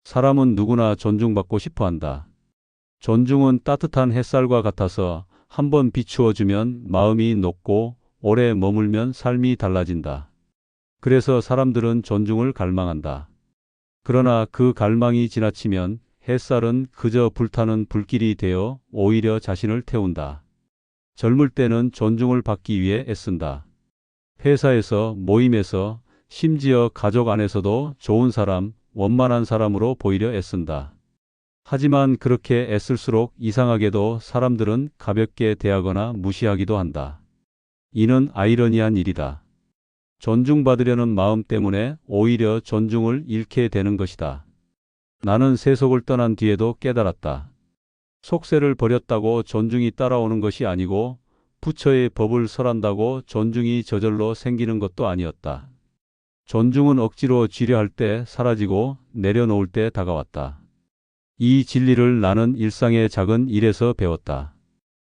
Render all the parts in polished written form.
사람은 누구나 존중받고 싶어 한다. 존중은 따뜻한 햇살과 같아서 한번 비추어주면 마음이 녹고 오래 머물면 삶이 달라진다. 그래서 사람들은 존중을 갈망한다. 그러나 그 갈망이 지나치면 햇살은 그저 불타는 불길이 되어 오히려 자신을 태운다. 젊을 때는 존중을 받기 위해 애쓴다. 회사에서, 모임에서, 심지어 가족 안에서도 좋은 사람, 원만한 사람으로 보이려 애쓴다. 하지만 그렇게 애쓸수록 이상하게도 사람들은 가볍게 대하거나 무시하기도 한다. 이는 아이러니한 일이다. 존중받으려는 마음 때문에 오히려 존중을 잃게 되는 것이다. 나는 세속을 떠난 뒤에도 깨달았다. 속세를 버렸다고 존중이 따라오는 것이 아니고 부처의 법을 설한다고 존중이 저절로 생기는 것도 아니었다. 존중은 억지로 쥐려할 때 사라지고 내려놓을 때 다가왔다. 이 진리를 나는 일상의 작은 일에서 배웠다.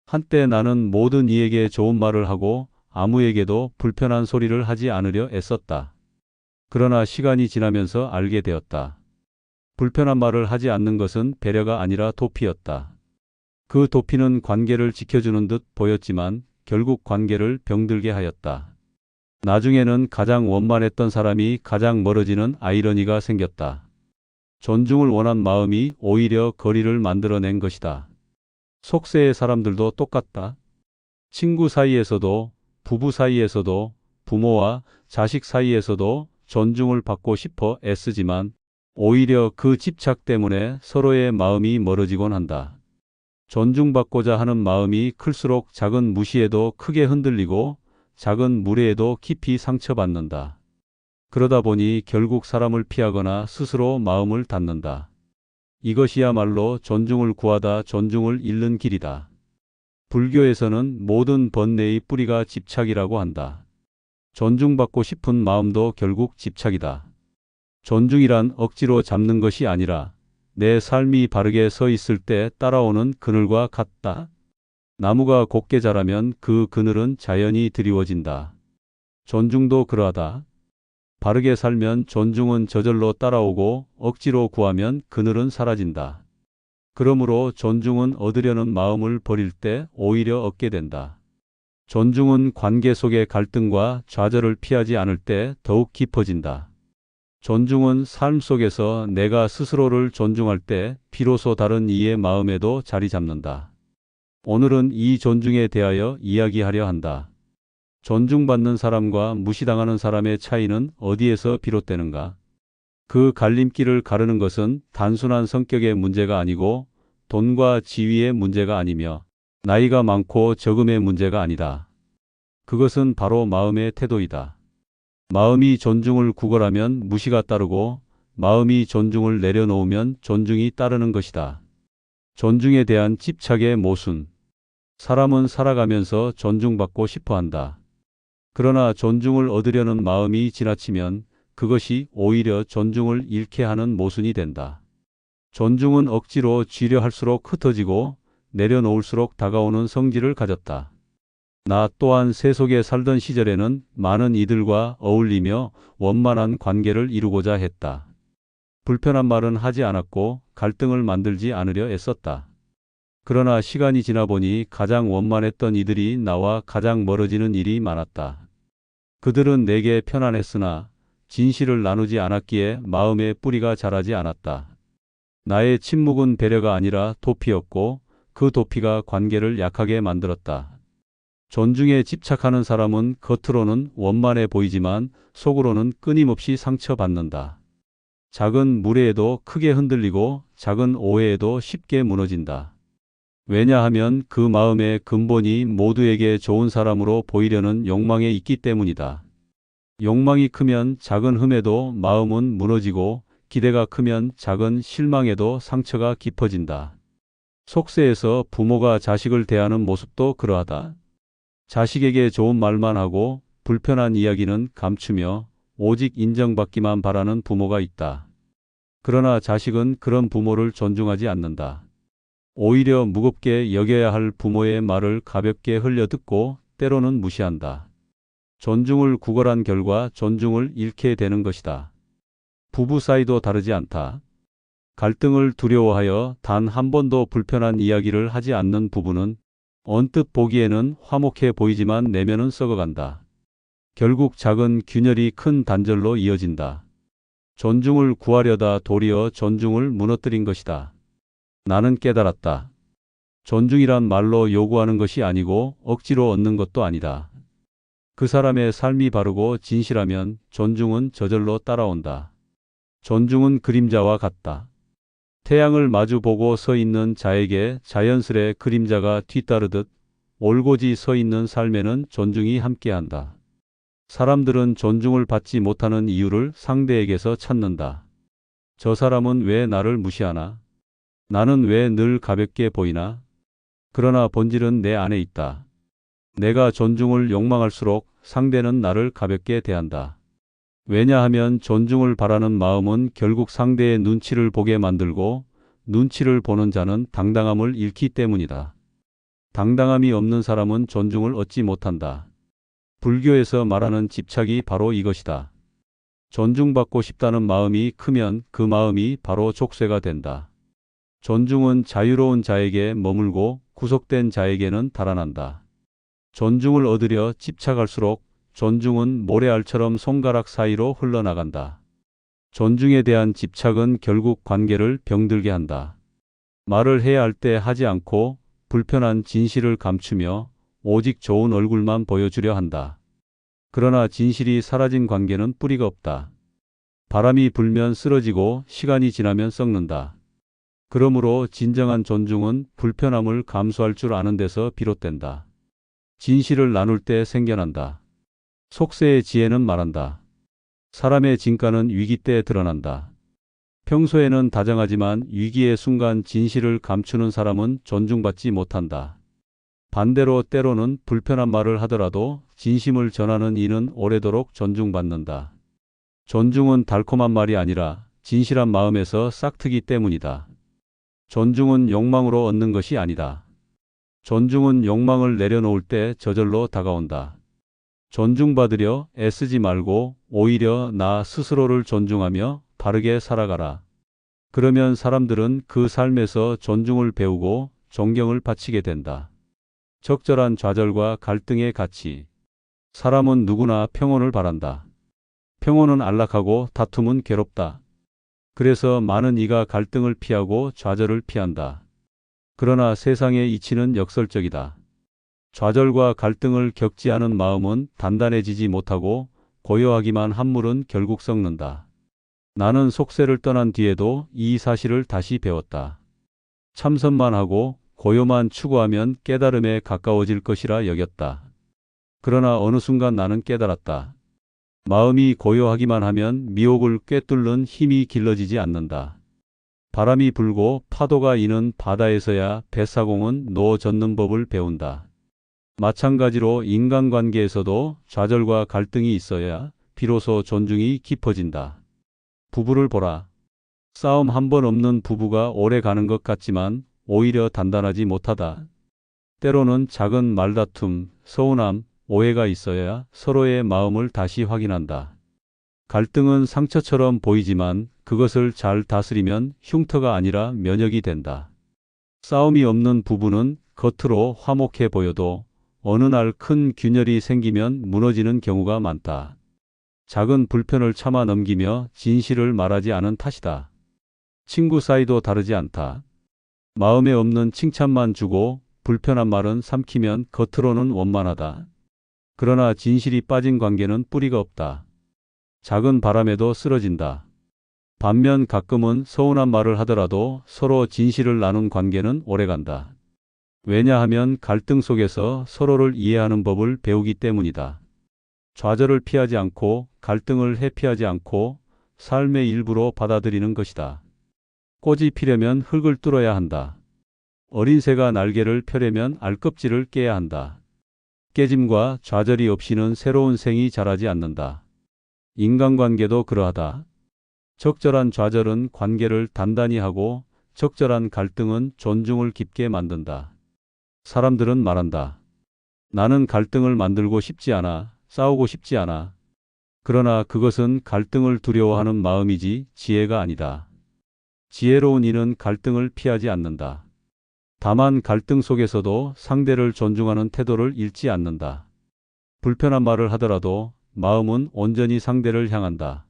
한때 나는 모든 이에게 좋은 말을 하고 아무에게도 불편한 소리를 하지 않으려 애썼다. 그러나 시간이 지나면서 알게 되었다. 불편한 말을 하지 않는 것은 배려가 아니라 도피였다. 그 도피는 관계를 지켜주는 듯 보였지만 결국 관계를 병들게 하였다. 나중에는 가장 원만했던 사람이 가장 멀어지는 아이러니가 생겼다. 존중을 원한 마음이 오히려 거리를 만들어낸 것이다. 속세의 사람들도 똑같다. 친구 사이에서도, 부부 사이에서도, 부모와 자식 사이에서도 존중을 받고 싶어 애쓰지만 오히려 그 집착 때문에 서로의 마음이 멀어지곤 한다. 존중받고자 하는 마음이 클수록 작은 무시에도 크게 흔들리고 작은 무례에도 깊이 상처받는다. 그러다 보니 결국 사람을 피하거나 스스로 마음을 닫는다. 이것이야말로 존중을 구하다 존중을 잃는 길이다. 불교에서는 모든 번뇌의 뿌리가 집착이라고 한다. 존중받고 싶은 마음도 결국 집착이다. 존중이란 억지로 잡는 것이 아니라 내 삶이 바르게 서 있을 때 따라오는 그늘과 같다. 나무가 곱게 자라면 그 그늘은 자연히 드리워진다. 존중도 그러하다. 바르게 살면 존중은 저절로 따라오고 억지로 구하면 그늘은 사라진다. 그러므로 존중은 얻으려는 마음을 버릴 때 오히려 얻게 된다. 존중은 관계 속의 갈등과 좌절을 피하지 않을 때 더욱 깊어진다. 존중은 삶 속에서 내가 스스로를 존중할 때 비로소 다른 이의 마음에도 자리 잡는다. 오늘은 이 존중에 대하여 이야기하려 한다. 존중받는 사람과 무시당하는 사람의 차이는 어디에서 비롯되는가? 그 갈림길을 가르는 것은 단순한 성격의 문제가 아니고 돈과 지위의 문제가 아니며 나이가 많고 적음의 문제가 아니다. 그것은 바로 마음의 태도이다. 마음이 존중을 구걸하면 무시가 따르고 마음이 존중을 내려놓으면 존중이 따르는 것이다. 존중에 대한 집착의 모순. 사람은 살아가면서 존중받고 싶어 한다. 그러나 존중을 얻으려는 마음이 지나치면 그것이 오히려 존중을 잃게 하는 모순이 된다. 존중은 억지로 쥐려 할수록 흩어지고 내려놓을수록 다가오는 성질을 가졌다. 나 또한 세속에 살던 시절에는 많은 이들과 어울리며 원만한 관계를 이루고자 했다. 불편한 말은 하지 않았고 갈등을 만들지 않으려 애썼다. 그러나 시간이 지나 보니 가장 원만했던 이들이 나와 가장 멀어지는 일이 많았다. 그들은 내게 편안했으나 진실을 나누지 않았기에 마음의 뿌리가 자라지 않았다. 나의 침묵은 배려가 아니라 도피였고 그 도피가 관계를 약하게 만들었다. 존중에 집착하는 사람은 겉으로는 원만해 보이지만 속으로는 끊임없이 상처받는다. 작은 무례에도 크게 흔들리고 작은 오해에도 쉽게 무너진다. 왜냐하면 그 마음의 근본이 모두에게 좋은 사람으로 보이려는 욕망에 있기 때문이다. 욕망이 크면 작은 흠에도 마음은 무너지고 기대가 크면 작은 실망에도 상처가 깊어진다. 속세에서 부모가 자식을 대하는 모습도 그러하다. 자식에게 좋은 말만 하고 불편한 이야기는 감추며 오직 인정받기만 바라는 부모가 있다. 그러나 자식은 그런 부모를 존중하지 않는다. 오히려 무겁게 여겨야 할 부모의 말을 가볍게 흘려듣고 때로는 무시한다. 존중을 구걸한 결과 존중을 잃게 되는 것이다. 부부 사이도 다르지 않다. 갈등을 두려워하여 단 한 번도 불편한 이야기를 하지 않는 부부는 언뜻 보기에는 화목해 보이지만 내면은 썩어간다. 결국 작은 균열이 큰 단절로 이어진다. 존중을 구하려다 도리어 존중을 무너뜨린 것이다. 나는 깨달았다. 존중이란 말로 요구하는 것이 아니고 억지로 얻는 것도 아니다. 그 사람의 삶이 바르고 진실하면 존중은 저절로 따라온다. 존중은 그림자와 같다. 태양을 마주보고 서 있는 자에게 자연스레 그림자가 뒤따르듯 올고지 서 있는 삶에는 존중이 함께한다. 사람들은 존중을 받지 못하는 이유를 상대에게서 찾는다. 저 사람은 왜 나를 무시하나? 나는 왜 늘 가볍게 보이나? 그러나 본질은 내 안에 있다. 내가 존중을 욕망할수록 상대는 나를 가볍게 대한다. 왜냐하면 존중을 바라는 마음은 결국 상대의 눈치를 보게 만들고 눈치를 보는 자는 당당함을 잃기 때문이다. 당당함이 없는 사람은 존중을 얻지 못한다. 불교에서 말하는 집착이 바로 이것이다. 존중받고 싶다는 마음이 크면 그 마음이 바로 족쇄가 된다. 존중은 자유로운 자에게 머물고 구속된 자에게는 달아난다. 존중을 얻으려 집착할수록 존중은 모래알처럼 손가락 사이로 흘러나간다. 존중에 대한 집착은 결국 관계를 병들게 한다. 말을 해야 할 때 하지 않고 불편한 진실을 감추며 오직 좋은 얼굴만 보여주려 한다. 그러나 진실이 사라진 관계는 뿌리가 없다. 바람이 불면 쓰러지고 시간이 지나면 썩는다. 그러므로 진정한 존중은 불편함을 감수할 줄 아는 데서 비롯된다. 진실을 나눌 때 생겨난다. 속세의 지혜는 말한다. 사람의 진가는 위기 때 드러난다. 평소에는 다정하지만 위기의 순간 진실을 감추는 사람은 존중받지 못한다. 반대로 때로는 불편한 말을 하더라도 진심을 전하는 이는 오래도록 존중받는다. 존중은 달콤한 말이 아니라 진실한 마음에서 싹트기 때문이다. 존중은 욕망으로 얻는 것이 아니다. 존중은 욕망을 내려놓을 때 저절로 다가온다. 존중받으려 애쓰지 말고 오히려 나 스스로를 존중하며 바르게 살아가라. 그러면 사람들은 그 삶에서 존중을 배우고 존경을 바치게 된다. 적절한 좌절과 갈등의 가치. 사람은 누구나 평온을 바란다. 평온은 안락하고 다툼은 괴롭다. 그래서 많은 이가 갈등을 피하고 좌절을 피한다. 그러나 세상의 이치는 역설적이다. 좌절과 갈등을 겪지 않은 마음은 단단해지지 못하고 고요하기만 한 물은 결국 썩는다. 나는 속세를 떠난 뒤에도 이 사실을 다시 배웠다. 참선만 하고 고요만 추구하면 깨달음에 가까워질 것이라 여겼다. 그러나 어느 순간 나는 깨달았다. 마음이 고요하기만 하면 미혹을 꿰뚫는 힘이 길러지지 않는다. 바람이 불고 파도가 이는 바다에서야 뱃사공은 노 젓는 법을 배운다. 마찬가지로 인간관계에서도 좌절과 갈등이 있어야 비로소 존중이 깊어진다. 부부를 보라. 싸움 한 번 없는 부부가 오래 가는 것 같지만 오히려 단단하지 못하다. 때로는 작은 말다툼, 서운함, 오해가 있어야 서로의 마음을 다시 확인한다. 갈등은 상처처럼 보이지만 그것을 잘 다스리면 흉터가 아니라 면역이 된다. 싸움이 없는 부부는 겉으로 화목해 보여도 어느 날 큰 균열이 생기면 무너지는 경우가 많다. 작은 불편을 참아 넘기며 진실을 말하지 않은 탓이다. 친구 사이도 다르지 않다. 마음에 없는 칭찬만 주고 불편한 말은 삼키면 겉으로는 원만하다. 그러나 진실이 빠진 관계는 뿌리가 없다. 작은 바람에도 쓰러진다. 반면 가끔은 서운한 말을 하더라도 서로 진실을 나눈 관계는 오래간다. 왜냐하면 갈등 속에서 서로를 이해하는 법을 배우기 때문이다. 좌절을 피하지 않고 갈등을 회피하지 않고 삶의 일부로 받아들이는 것이다. 꽃이 피려면 흙을 뚫어야 한다. 어린 새가 날개를 펴려면 알껍질을 깨야 한다. 깨짐과 좌절이 없이는 새로운 생이 자라지 않는다. 인간관계도 그러하다. 적절한 좌절은 관계를 단단히 하고 적절한 갈등은 존중을 깊게 만든다. 사람들은 말한다. 나는 갈등을 만들고 싶지 않아. 싸우고 싶지 않아. 그러나 그것은 갈등을 두려워하는 마음이지 지혜가 아니다. 지혜로운 이는 갈등을 피하지 않는다. 다만 갈등 속에서도 상대를 존중하는 태도를 잃지 않는다. 불편한 말을 하더라도 마음은 온전히 상대를 향한다.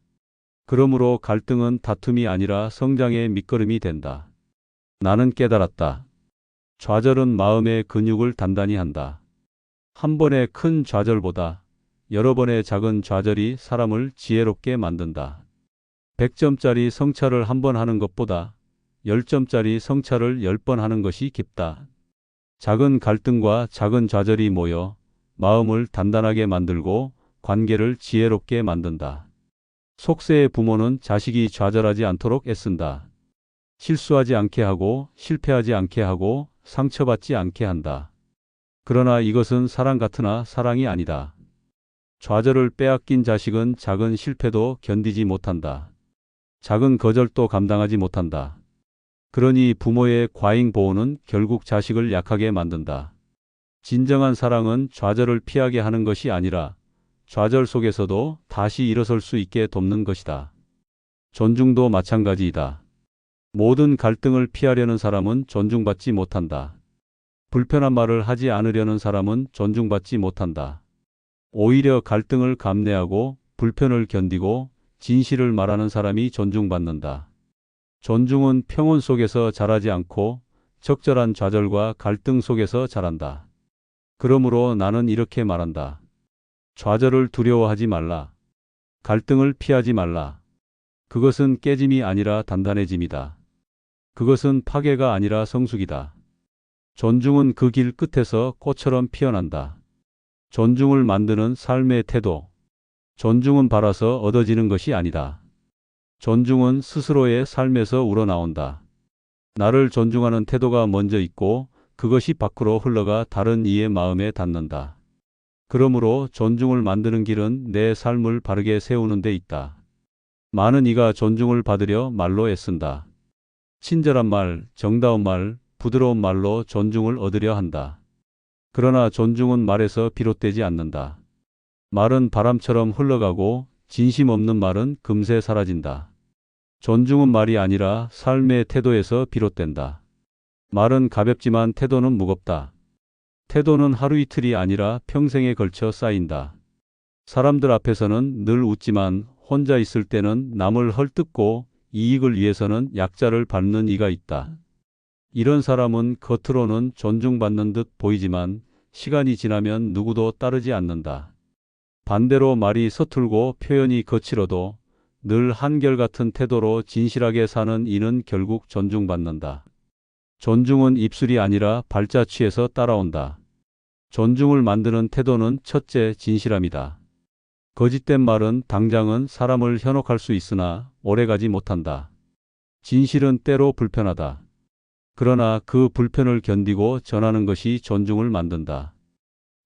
그러므로 갈등은 다툼이 아니라 성장의 밑거름이 된다. 나는 깨달았다. 좌절은 마음의 근육을 단단히 한다. 한 번의 큰 좌절보다 여러 번의 작은 좌절이 사람을 지혜롭게 만든다. 100점짜리 성찰을 한 번 하는 것보다 10점짜리 성찰을 10번 하는 것이 깊다. 작은 갈등과 작은 좌절이 모여 마음을 단단하게 만들고 관계를 지혜롭게 만든다. 속세의 부모는 자식이 좌절하지 않도록 애쓴다. 실수하지 않게 하고 실패하지 않게 하고 상처받지 않게 한다. 그러나 이것은 사랑 같으나 사랑이 아니다. 좌절을 빼앗긴 자식은 작은 실패도 견디지 못한다. 작은 거절도 감당하지 못한다. 그러니 부모의 과잉 보호는 결국 자식을 약하게 만든다. 진정한 사랑은 좌절을 피하게 하는 것이 아니라 좌절 속에서도 다시 일어설 수 있게 돕는 것이다. 존중도 마찬가지이다. 모든 갈등을 피하려는 사람은 존중받지 못한다. 불편한 말을 하지 않으려는 사람은 존중받지 못한다. 오히려 갈등을 감내하고 불편을 견디고 진실을 말하는 사람이 존중받는다. 존중은 평온 속에서 자라지 않고 적절한 좌절과 갈등 속에서 자란다. 그러므로 나는 이렇게 말한다. 좌절을 두려워하지 말라. 갈등을 피하지 말라. 그것은 깨짐이 아니라 단단해짐이다. 그것은 파괴가 아니라 성숙이다. 존중은 그 길 끝에서 꽃처럼 피어난다. 존중을 만드는 삶의 태도. 존중은 바라서 얻어지는 것이 아니다. 존중은 스스로의 삶에서 우러나온다. 나를 존중하는 태도가 먼저 있고 그것이 밖으로 흘러가 다른 이의 마음에 닿는다. 그러므로 존중을 만드는 길은 내 삶을 바르게 세우는 데 있다. 많은 이가 존중을 받으려 말로 애쓴다. 친절한 말, 정다운 말, 부드러운 말로 존중을 얻으려 한다. 그러나 존중은 말에서 비롯되지 않는다. 말은 바람처럼 흘러가고 진심 없는 말은 금세 사라진다. 존중은 말이 아니라 삶의 태도에서 비롯된다. 말은 가볍지만 태도는 무겁다. 태도는 하루 이틀이 아니라 평생에 걸쳐 쌓인다. 사람들 앞에서는 늘 웃지만 혼자 있을 때는 남을 헐뜯고 이익을 위해서는 약자를 밟는 이가 있다. 이런 사람은 겉으로는 존중받는 듯 보이지만 시간이 지나면 누구도 따르지 않는다. 반대로 말이 서툴고 표현이 거칠어도 늘 한결같은 태도로 진실하게 사는 이는 결국 존중받는다. 존중은 입술이 아니라 발자취에서 따라온다. 존중을 만드는 태도는 첫째 진실함이다. 거짓된 말은 당장은 사람을 현혹할 수 있으나 오래가지 못한다. 진실은 때로 불편하다. 그러나 그 불편을 견디고 전하는 것이 존중을 만든다.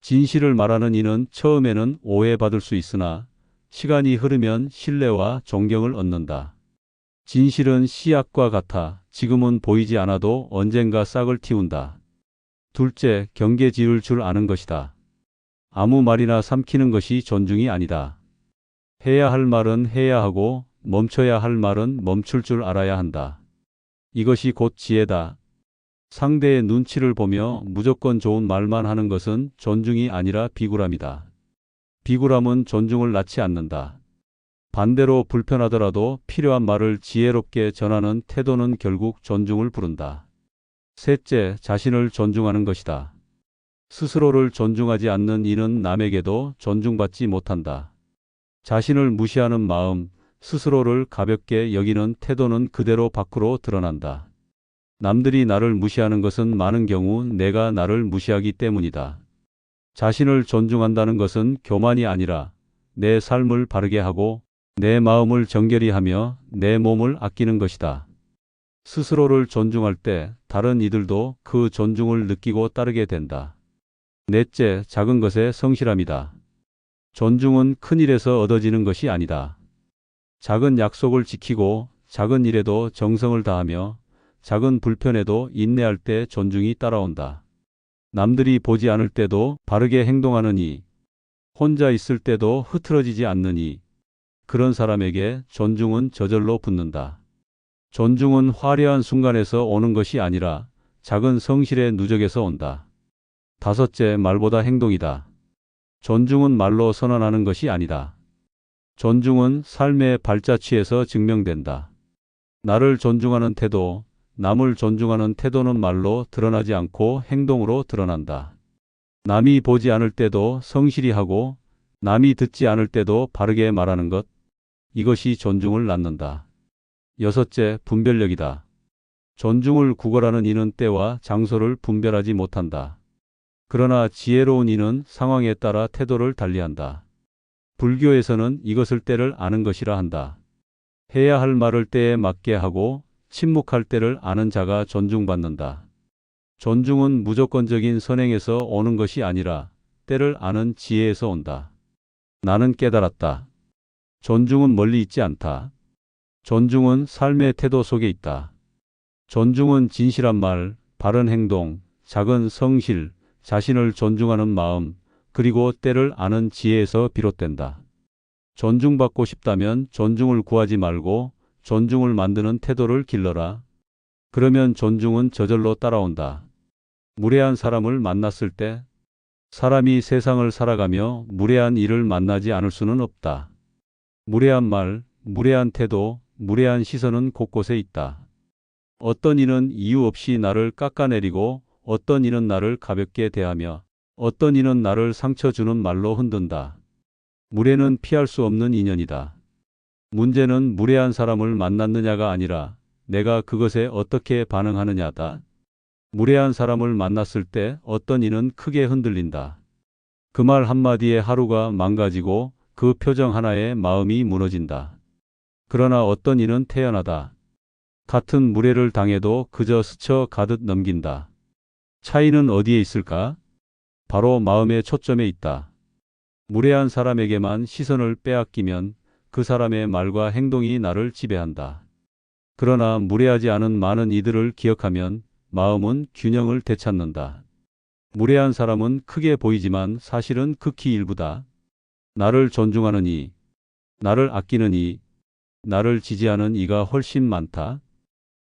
진실을 말하는 이는 처음에는 오해받을 수 있으나 시간이 흐르면 신뢰와 존경을 얻는다. 진실은 씨앗과 같아 지금은 보이지 않아도 언젠가 싹을 틔운다. 둘째, 경계 지을 줄 아는 것이다. 아무 말이나 삼키는 것이 존중이 아니다. 해야 할 말은 해야 하고 멈춰야 할 말은 멈출 줄 알아야 한다. 이것이 곧 지혜다. 상대의 눈치를 보며 무조건 좋은 말만 하는 것은 존중이 아니라 비굴함이다. 비굴함은 존중을 낳지 않는다. 반대로 불편하더라도 필요한 말을 지혜롭게 전하는 태도는 결국 존중을 부른다. 셋째, 자신을 존중하는 것이다. 스스로를 존중하지 않는 이는 남에게도 존중받지 못한다. 자신을 무시하는 마음, 스스로를 가볍게 여기는 태도는 그대로 밖으로 드러난다. 남들이 나를 무시하는 것은 많은 경우 내가 나를 무시하기 때문이다. 자신을 존중한다는 것은 교만이 아니라 내 삶을 바르게 하고 내 마음을 정결히 하며 내 몸을 아끼는 것이다. 스스로를 존중할 때 다른 이들도 그 존중을 느끼고 따르게 된다. 넷째, 작은 것에 성실함이다. 존중은 큰 일에서 얻어지는 것이 아니다. 작은 약속을 지키고 작은 일에도 정성을 다하며 작은 불편에도 인내할 때 존중이 따라온다. 남들이 보지 않을 때도 바르게 행동하는 이, 혼자 있을 때도 흐트러지지 않는 이, 그런 사람에게 존중은 저절로 붙는다. 존중은 화려한 순간에서 오는 것이 아니라 작은 성실의 누적에서 온다. 다섯째, 말보다 행동이다. 존중은 말로 선언하는 것이 아니다. 존중은 삶의 발자취에서 증명된다. 나를 존중하는 태도, 남을 존중하는 태도는 말로 드러나지 않고 행동으로 드러난다. 남이 보지 않을 때도 성실히 하고 남이 듣지 않을 때도 바르게 말하는 것, 이것이 존중을 낳는다. 여섯째, 분별력이다. 존중을 구걸하는 이는 때와 장소를 분별하지 못한다. 그러나 지혜로운 이는 상황에 따라 태도를 달리한다. 불교에서는 이것을 때를 아는 것이라 한다. 해야 할 말을 때에 맞게 하고 침묵할 때를 아는 자가 존중받는다. 존중은 무조건적인 선행에서 오는 것이 아니라 때를 아는 지혜에서 온다. 나는 깨달았다. 존중은 멀리 있지 않다. 존중은 삶의 태도 속에 있다. 존중은 진실한 말, 바른 행동, 작은 성실, 자신을 존중하는 마음, 그리고 때를 아는 지혜에서 비롯된다. 존중받고 싶다면 존중을 구하지 말고 존중을 만드는 태도를 길러라. 그러면 존중은 저절로 따라온다. 무례한 사람을 만났을 때 사람이 세상을 살아가며 무례한 일을 만나지 않을 수는 없다. 무례한 말, 무례한 태도, 무례한 시선은 곳곳에 있다. 어떤 이는 이유 없이 나를 깎아내리고 어떤 이는 나를 가볍게 대하며 어떤 이는 나를 상처 주는 말로 흔든다. 무례는 피할 수 없는 인연이다. 문제는 무례한 사람을 만났느냐가 아니라 내가 그것에 어떻게 반응하느냐다. 무례한 사람을 만났을 때 어떤 이는 크게 흔들린다. 그 말 한마디에 하루가 망가지고 그 표정 하나에 마음이 무너진다. 그러나 어떤 이는 태연하다. 같은 무례를 당해도 그저 스쳐 가듯 넘긴다. 차이는 어디에 있을까? 바로 마음의 초점에 있다. 무례한 사람에게만 시선을 빼앗기면 그 사람의 말과 행동이 나를 지배한다. 그러나 무례하지 않은 많은 이들을 기억하면 마음은 균형을 되찾는다. 무례한 사람은 크게 보이지만 사실은 극히 일부다. 나를 존중하는 이, 나를 아끼는 이, 나를 지지하는 이가 훨씬 많다.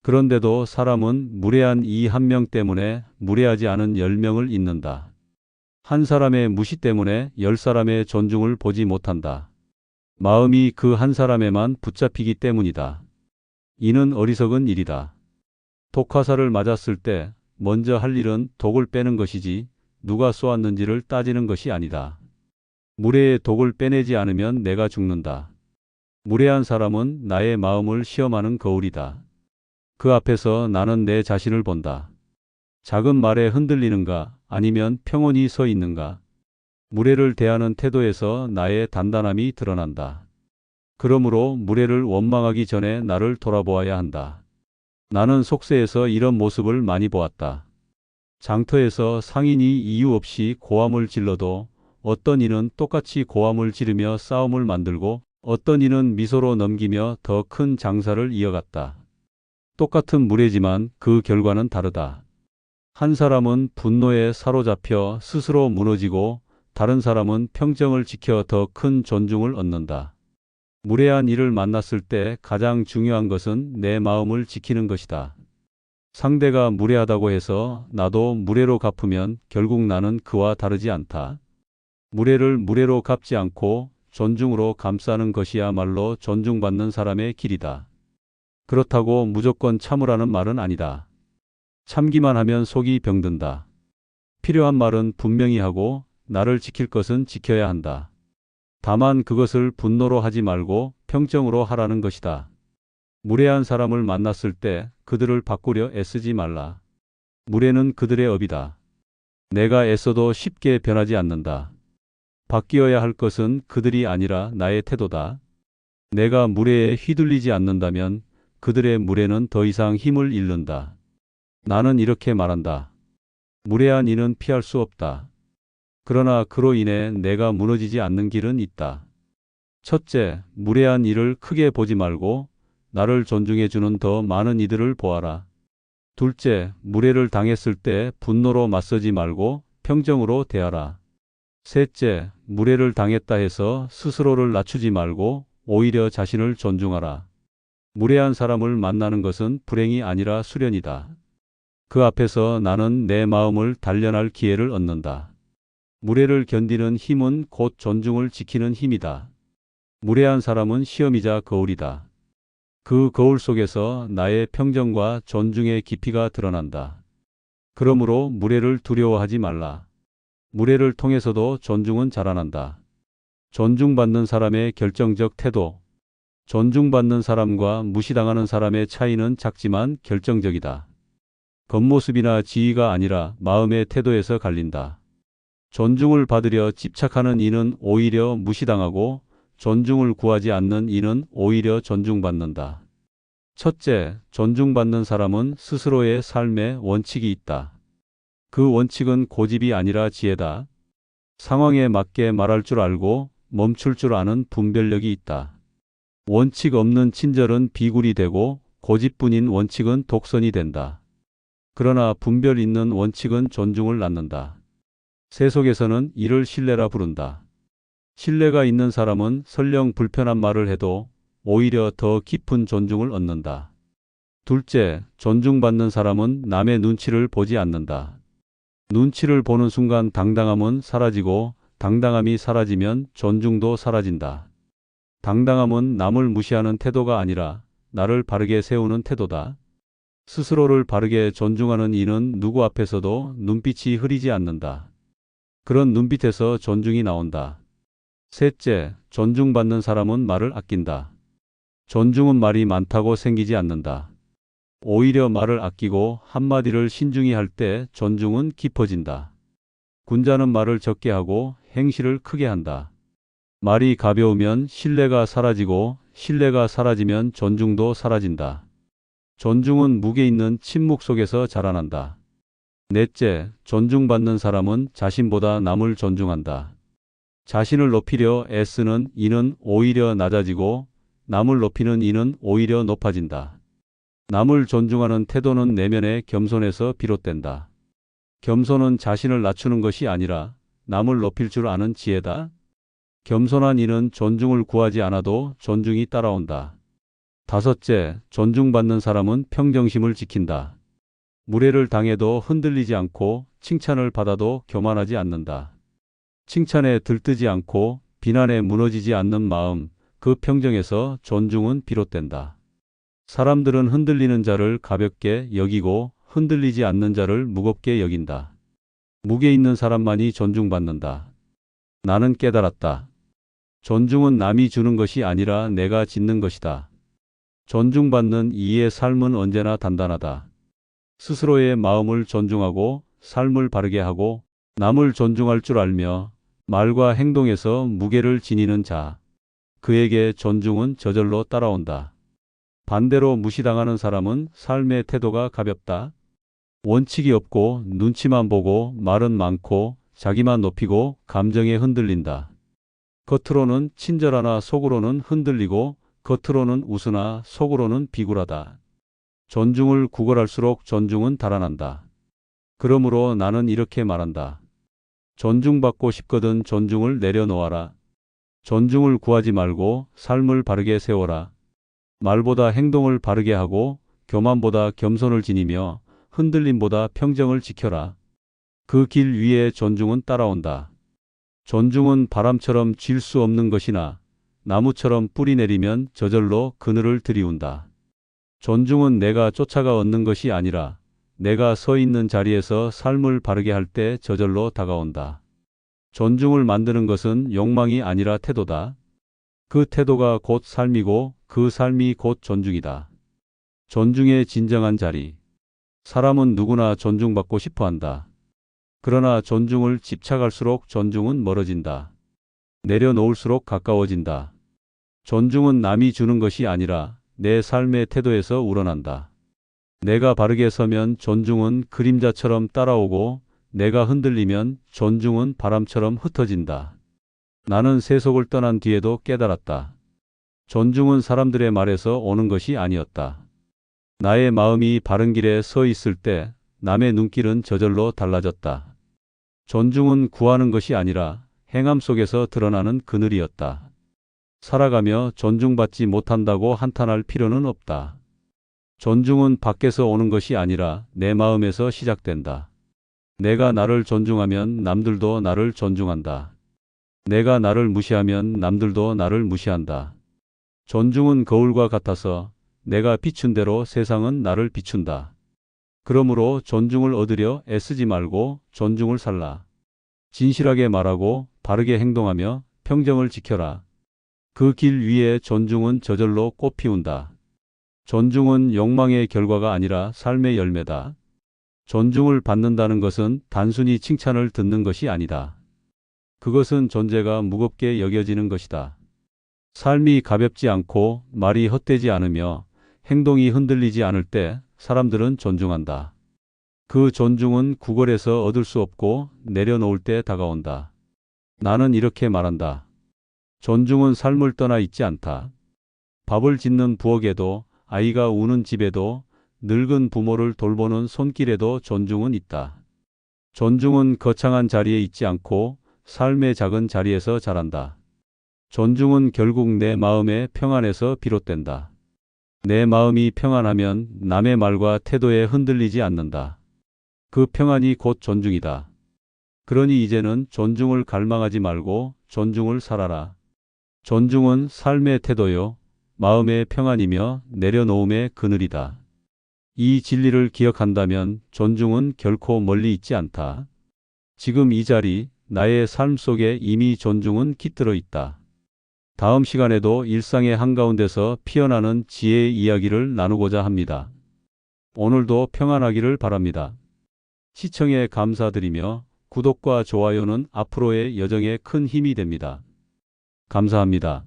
그런데도 사람은 무례한 이 한 명 때문에 무례하지 않은 10명을 잇는다. 한 사람의 무시 때문에 10사람의 존중을 보지 못한다. 마음이 그 한 사람에만 붙잡히기 때문이다. 이는 어리석은 일이다. 독화살을 맞았을 때 먼저 할 일은 독을 빼는 것이지 누가 쏘았는지를 따지는 것이 아니다. 무례의 독을 빼내지 않으면 내가 죽는다. 무례한 사람은 나의 마음을 시험하는 거울이다. 그 앞에서 나는 내 자신을 본다. 작은 말에 흔들리는가 아니면 평온히 서 있는가. 무례를 대하는 태도에서 나의 단단함이 드러난다. 그러므로 무례를 원망하기 전에 나를 돌아보아야 한다. 나는 속세에서 이런 모습을 많이 보았다. 장터에서 상인이 이유 없이 고함을 질러도 어떤 이는 똑같이 고함을 지르며 싸움을 만들고 어떤 이는 미소로 넘기며 더 큰 장사를 이어갔다. 똑같은 무례지만 그 결과는 다르다. 한 사람은 분노에 사로잡혀 스스로 무너지고 다른 사람은 평정을 지켜 더 큰 존중을 얻는다. 무례한 이를 만났을 때 가장 중요한 것은 내 마음을 지키는 것이다. 상대가 무례하다고 해서 나도 무례로 갚으면 결국 나는 그와 다르지 않다. 무례를 무례로 갚지 않고 존중으로 감싸는 것이야말로 존중받는 사람의 길이다. 그렇다고 무조건 참으라는 말은 아니다. 참기만 하면 속이 병든다. 필요한 말은 분명히 하고 나를 지킬 것은 지켜야 한다. 다만 그것을 분노로 하지 말고 평정으로 하라는 것이다. 무례한 사람을 만났을 때 그들을 바꾸려 애쓰지 말라. 무례는 그들의 업이다. 내가 애써도 쉽게 변하지 않는다. 바뀌어야 할 것은 그들이 아니라 나의 태도다. 내가 무례에 휘둘리지 않는다면 그들의 무례는 더 이상 힘을 잃는다. 나는 이렇게 말한다. 무례한 이는 피할 수 없다. 그러나 그로 인해 내가 무너지지 않는 길은 있다. 첫째, 무례한 이를 크게 보지 말고 나를 존중해 주는 더 많은 이들을 보아라. 둘째, 무례를 당했을 때 분노로 맞서지 말고 평정으로 대하라. 셋째, 무례를 당했다 해서 스스로를 낮추지 말고 오히려 자신을 존중하라. 무례한 사람을 만나는 것은 불행이 아니라 수련이다. 그 앞에서 나는 내 마음을 단련할 기회를 얻는다. 무례를 견디는 힘은 곧 존중을 지키는 힘이다. 무례한 사람은 시험이자 거울이다. 그 거울 속에서 나의 평정과 존중의 깊이가 드러난다. 그러므로 무례를 두려워하지 말라. 무례를 통해서도 존중은 자라난다. 존중받는 사람의 결정적 태도. 존중받는 사람과 무시당하는 사람의 차이는 작지만 결정적이다. 겉모습이나 지위가 아니라 마음의 태도에서 갈린다. 존중을 받으려 집착하는 이는 오히려 무시당하고 존중을 구하지 않는 이는 오히려 존중받는다. 첫째, 존중받는 사람은 스스로의 삶에 원칙이 있다. 그 원칙은 고집이 아니라 지혜다. 상황에 맞게 말할 줄 알고 멈출 줄 아는 분별력이 있다. 원칙 없는 친절은 비굴이 되고 고집뿐인 원칙은 독선이 된다. 그러나 분별 있는 원칙은 존중을 낳는다. 세속에서는 이를 신뢰라 부른다. 신뢰가 있는 사람은 설령 불편한 말을 해도 오히려 더 깊은 존중을 얻는다. 둘째, 존중받는 사람은 남의 눈치를 보지 않는다. 눈치를 보는 순간 당당함은 사라지고 당당함이 사라지면 존중도 사라진다. 당당함은 남을 무시하는 태도가 아니라 나를 바르게 세우는 태도다. 스스로를 바르게 존중하는 이는 누구 앞에서도 눈빛이 흐리지 않는다. 그런 눈빛에서 존중이 나온다. 셋째, 존중받는 사람은 말을 아낀다. 존중은 말이 많다고 생기지 않는다. 오히려 말을 아끼고 한마디를 신중히 할 때 존중은 깊어진다. 군자는 말을 적게 하고 행실을 크게 한다. 말이 가벼우면 신뢰가 사라지고 신뢰가 사라지면 존중도 사라진다. 존중은 무게 있는 침묵 속에서 자라난다. 넷째, 존중받는 사람은 자신보다 남을 존중한다. 자신을 높이려 애쓰는 이는 오히려 낮아지고 남을 높이는 이는 오히려 높아진다. 남을 존중하는 태도는 내면의 겸손에서 비롯된다. 겸손은 자신을 낮추는 것이 아니라 남을 높일 줄 아는 지혜다. 겸손한 이는 존중을 구하지 않아도 존중이 따라온다. 다섯째, 존중받는 사람은 평정심을 지킨다. 무례를 당해도 흔들리지 않고 칭찬을 받아도 교만하지 않는다. 칭찬에 들뜨지 않고 비난에 무너지지 않는 마음, 그 평정에서 존중은 비롯된다. 사람들은 흔들리는 자를 가볍게 여기고 흔들리지 않는 자를 무겁게 여긴다. 무게 있는 사람만이 존중받는다. 나는 깨달았다. 존중은 남이 주는 것이 아니라 내가 짓는 것이다. 존중받는 이의 삶은 언제나 단단하다. 스스로의 마음을 존중하고 삶을 바르게 하고 남을 존중할 줄 알며 말과 행동에서 무게를 지니는 자. 그에게 존중은 저절로 따라온다. 반대로 무시당하는 사람은 삶의 태도가 가볍다. 원칙이 없고 눈치만 보고 말은 많고 자기만 높이고 감정에 흔들린다. 겉으로는 친절하나 속으로는 흔들리고 겉으로는 우스나 속으로는 비굴하다. 존중을 구걸할수록 존중은 달아난다. 그러므로 나는 이렇게 말한다. 존중받고 싶거든 존중을 내려놓아라. 존중을 구하지 말고 삶을 바르게 세워라. 말보다 행동을 바르게 하고 교만보다 겸손을 지니며 흔들림보다 평정을 지켜라. 그 길 위에 존중은 따라온다. 존중은 바람처럼 질 수 없는 것이나 나무처럼 뿌리 내리면 저절로 그늘을 들이운다. 존중은 내가 쫓아가 얻는 것이 아니라 내가 서 있는 자리에서 삶을 바르게 할 때 저절로 다가온다. 존중을 만드는 것은 욕망이 아니라 태도다. 그 태도가 곧 삶이고 그 삶이 곧 존중이다. 존중의 진정한 자리. 사람은 누구나 존중받고 싶어 한다. 그러나 존중을 집착할수록 존중은 멀어진다. 내려놓을수록 가까워진다. 존중은 남이 주는 것이 아니라 내 삶의 태도에서 우러난다. 내가 바르게 서면 존중은 그림자처럼 따라오고 내가 흔들리면 존중은 바람처럼 흩어진다. 나는 세속을 떠난 뒤에도 깨달았다. 존중은 사람들의 말에서 오는 것이 아니었다. 나의 마음이 바른 길에 서 있을 때 남의 눈길은 저절로 달라졌다. 존중은 구하는 것이 아니라 행함 속에서 드러나는 그늘이었다. 살아가며 존중받지 못한다고 한탄할 필요는 없다. 존중은 밖에서 오는 것이 아니라 내 마음에서 시작된다. 내가 나를 존중하면 남들도 나를 존중한다. 내가 나를 무시하면 남들도 나를 무시한다. 존중은 거울과 같아서 내가 비춘 대로 세상은 나를 비춘다. 그러므로 존중을 얻으려 애쓰지 말고 존중을 살라. 진실하게 말하고 바르게 행동하며 평정을 지켜라. 그 길 위에 존중은 저절로 꽃 피운다. 존중은 욕망의 결과가 아니라 삶의 열매다. 존중을 받는다는 것은 단순히 칭찬을 듣는 것이 아니다. 그것은 존재가 무겁게 여겨지는 것이다. 삶이 가볍지 않고 말이 헛되지 않으며 행동이 흔들리지 않을 때 사람들은 존중한다. 그 존중은 구걸에서 얻을 수 없고 내려놓을 때 다가온다. 나는 이렇게 말한다. 존중은 삶을 떠나 있지 않다. 밥을 짓는 부엌에도, 아이가 우는 집에도, 늙은 부모를 돌보는 손길에도 존중은 있다. 존중은 거창한 자리에 있지 않고 삶의 작은 자리에서 자란다. 존중은 결국 내 마음의 평안에서 비롯된다. 내 마음이 평안하면 남의 말과 태도에 흔들리지 않는다. 그 평안이 곧 존중이다. 그러니 이제는 존중을 갈망하지 말고 존중을 살아라. 존중은 삶의 태도요, 마음의 평안이며 내려놓음의 그늘이다. 이 진리를 기억한다면 존중은 결코 멀리 있지 않다. 지금 이 자리, 나의 삶 속에 이미 존중은 깃들어 있다. 다음 시간에도 일상의 한가운데서 피어나는 지혜의 이야기를 나누고자 합니다. 오늘도 평안하기를 바랍니다. 시청에 감사드리며 구독과 좋아요는 앞으로의 여정에 큰 힘이 됩니다. 감사합니다.